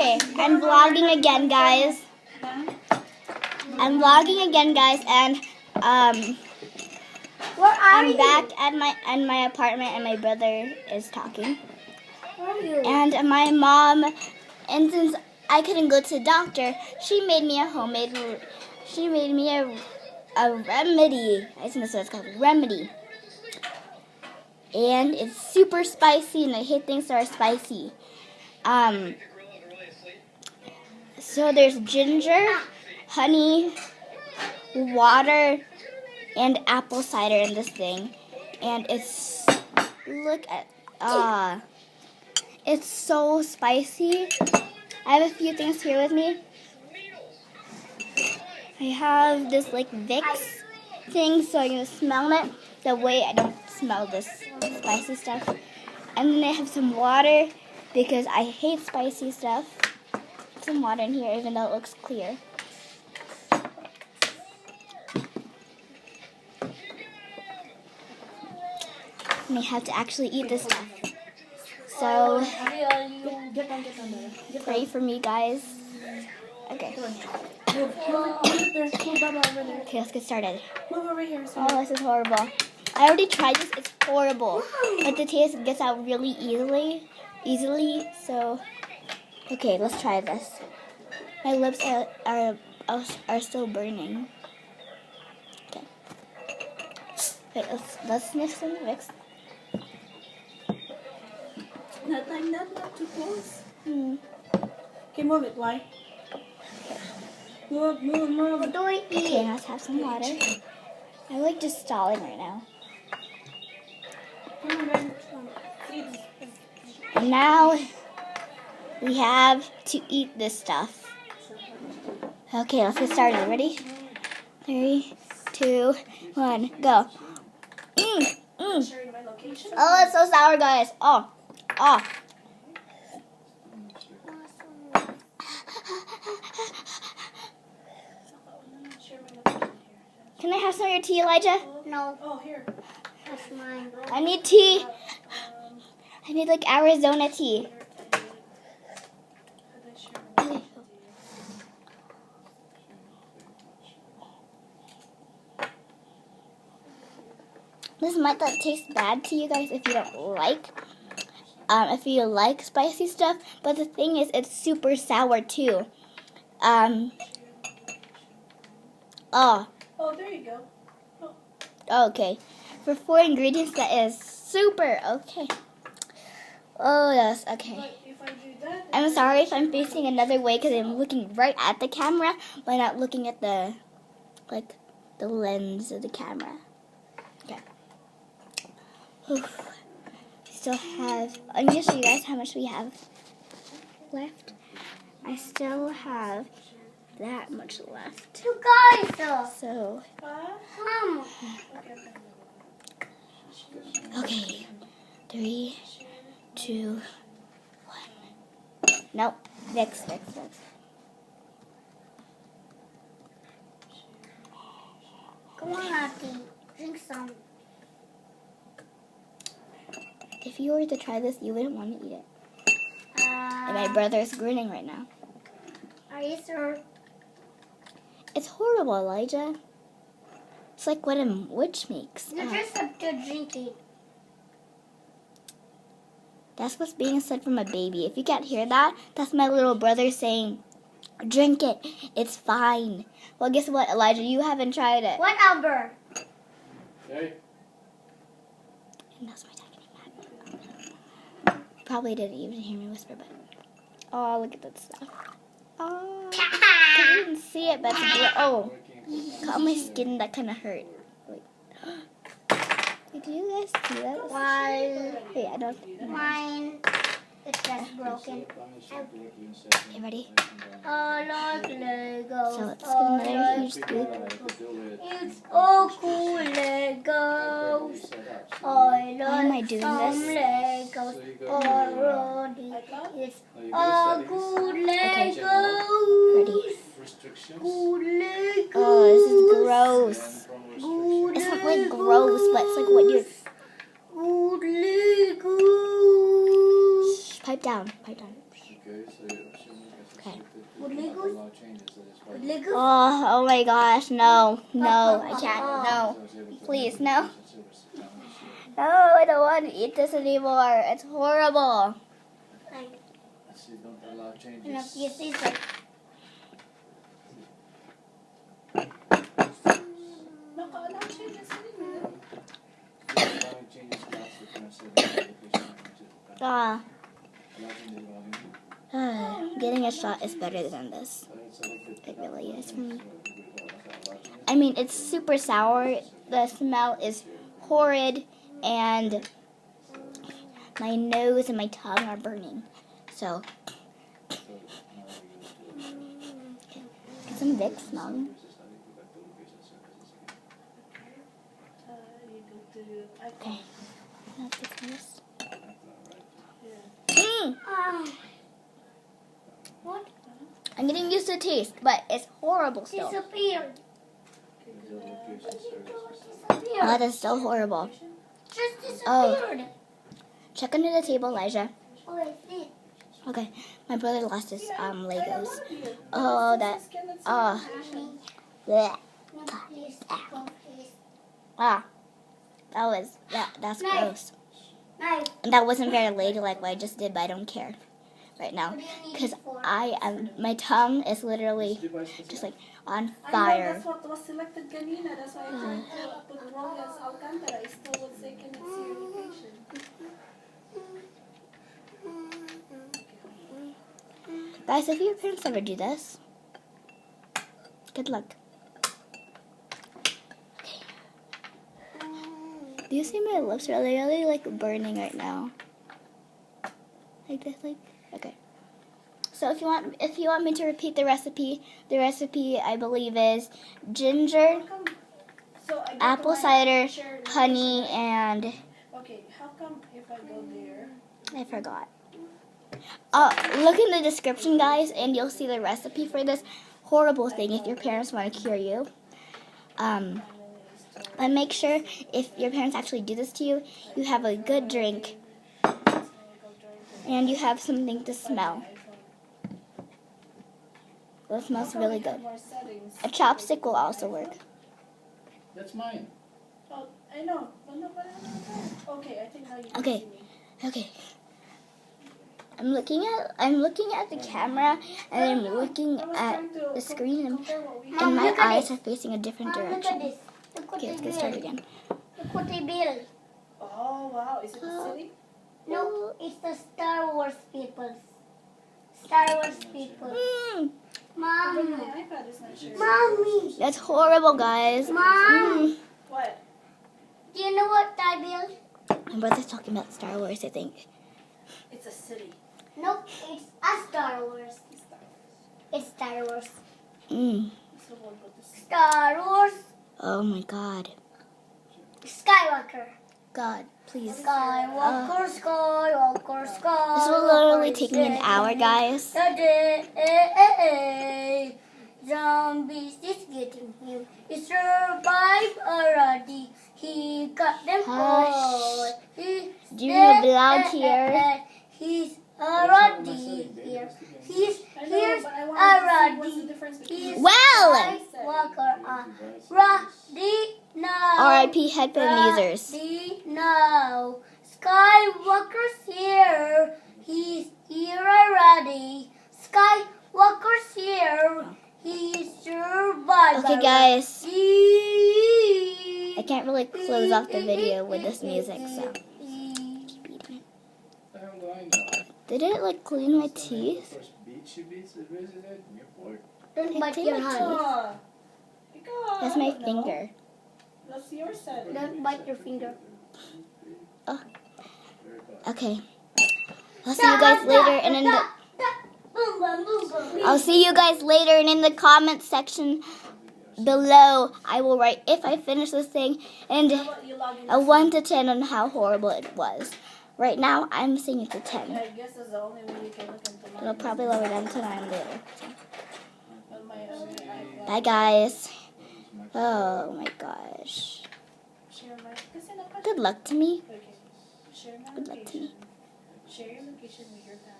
Okay, I'm vlogging again, guys. I'm vlogging again, guys, and I'm back at my apartment, and my brother is talking. Where are you? And my mom, and since I couldn't go to the doctor, she made me a remedy. I think that's what it's called, remedy. And it's super spicy, and I hate things that are spicy. So there's ginger, honey, water, and apple cider in this thing. And it's, it's so spicy. I have a few things here with me. I have this like Vicks thing, so I'm gonna smell it. The way I don't smell this spicy stuff. And then I have some water because I hate spicy stuff. Some water in here, even though it looks clear. And I have to actually eat this stuff. So, pray for me, guys. Okay. Okay, let's get started. Oh, this is horrible. I already tried this. It's horrible. But the taste gets out really easily. So, okay, let's try this. My lips are still burning. Okay. Wait, let's sniff some Vicks. Not too close. Okay, move it, why? Move. Okay, let's have some water. I like just stalling right now. And now we have to eat this stuff. Okay, let's get started. Ready? 3, 2, 1, go. Oh, it's so sour, guys. Oh. Can I have some of your tea, Elijah? No. Oh, here. That's mine. I need tea. I need like Arizona tea. This might not taste bad to you guys if you don't if you like spicy stuff, but the thing is, it's super sour too. Oh, there you go. Oh. Okay. For 4 ingredients, that is super okay. Oh yes, okay. I'm sorry if I'm facing another way because I'm looking right at the camera, but not looking at the lens of the camera. Okay. Still have. I'm gonna show you guys how much we have left. I still have that much left. You guys. So. Okay. 3, 2, 1. Nope. Vicks. Come on, Auntie. Drink some. If you were to try this, you wouldn't want to eat it. And my brother is grinning right now. Are you sure? It's horrible, Elijah. It's like what a witch makes. You just have to drink it. That's what's being said from a baby. If you can't hear that, that's my little brother saying, drink it. It's fine. Well, guess what, Elijah? You haven't tried it. What, Albert? Hey. And that's my dad getting mad. Probably didn't even hear me whisper, but... Oh, look at that stuff. Oh, I didn't see it, but it's... Oh, got my skin. That kind of hurt. Wait. Did you guys see that? Why? Wait, I don't... Mine. It's just broken. Okay, ready? I like Lego. So let's get another huge scoop. It's all cool Legos. I like Why am I doing some this? Legos already. It's all cool Legos. Ready? Cool Legos. Oh, this is gross. Good It's not like gross, but it's like what you... Good Legos. Pipe down. Okay. With Legos? With Legos? Oh my gosh, no, I can't, no. Please, no. No, I don't want to eat this anymore. It's horrible. Enough, yes, it's like. Getting a shot is better than this. It really is for me. I mean, it's super sour. The smell is horrid, and my nose and my tongue are burning. So, get some Vicks, Mom. Okay. What? I'm getting used to the taste, but it's horrible still. Disappeared. Oh, that's still horrible. Just disappeared. Check under the table, Elijah. Oh, I see. Okay, my brother lost his Legos. Oh, that. Bleh. No, please. Please. That's Knife. gross. Knife. And that wasn't very ladylike what I just did, but I don't care right now. What do you need Because it for? my tongue is literally just like on I know fire. that's what was selected kanina. That's why I tried to put Rojas Alcantara. It still would say can it see your location. Guys, if your parents ever do this, good luck. Okay. Do you see my lips are really like burning right now? Like this, like okay. So if you want me to repeat the recipe I believe is ginger, So I go apple to my cider, shared honey, location. and Okay, how come if I go there? I forgot. Look in the description, guys, and you'll see the recipe for this horrible thing if your parents want to cure you. And make sure if your parents actually do this to you, you have a good drink and you have something to smell. It smells really good. A chopstick will also work. That's mine. Oh, I know. Okay, I think now you can Okay. see me. Okay. I'm looking at the camera and I'm looking at the screen and Mom, my look at eyes this. are facing a different Mom, look at direction. this. Look what Okay, let's they get started built. again. Look what they built. Oh wow, is it a city? No, it's the Star Wars people. Star Wars people. Mm, But Mom. my iPad is not sharing. Mommy. that's horrible, guys. Mom. What? Do you know what I built? My brother's talking about Star Wars, I think. It's a city. Nope, it's a Star Wars. It's Star Wars. Mm. So we'll go to city. Star Wars. Oh my God. Skywalker. God, please. Skywalker, Skywalker, Skywalker. This will literally take me an hour, guys. Zombies is getting him. He survived already. He got them all. He's Do you vlog here? He's already here. He's I know, here but I want to see what's the already. difference between He's Well. Skywalker already now. R.I.P. headphone users. Ready now. Skywalker's here. He's here already. Skywalker's here. He's survived. Okay, guys. already. I can't really close off the video with this music, so. Keep eating it. What the hell do I know? Did it like clean my teeth? First beat she beats the visitor, you're bored. Don't bite Take your my hand. That's my finger. That's your setting. Don't bite your finger. Okay. I'll see you guys later and in the Boom, boom, boom, boom. I'll see you guys later and in the comment section below I will write if I finish this thing and How about you log in? a 1 to 10 on how horrible it was. Right now I'm saying it's a 10. I guess that's the only way you can look into mine. It'll probably lower down to 9 later. On my iPad. Bye guys. Oh my gosh. Share my. Kasi naka- Good luck to me. Okay. Share my Good luck to me. location. Share your location with your family.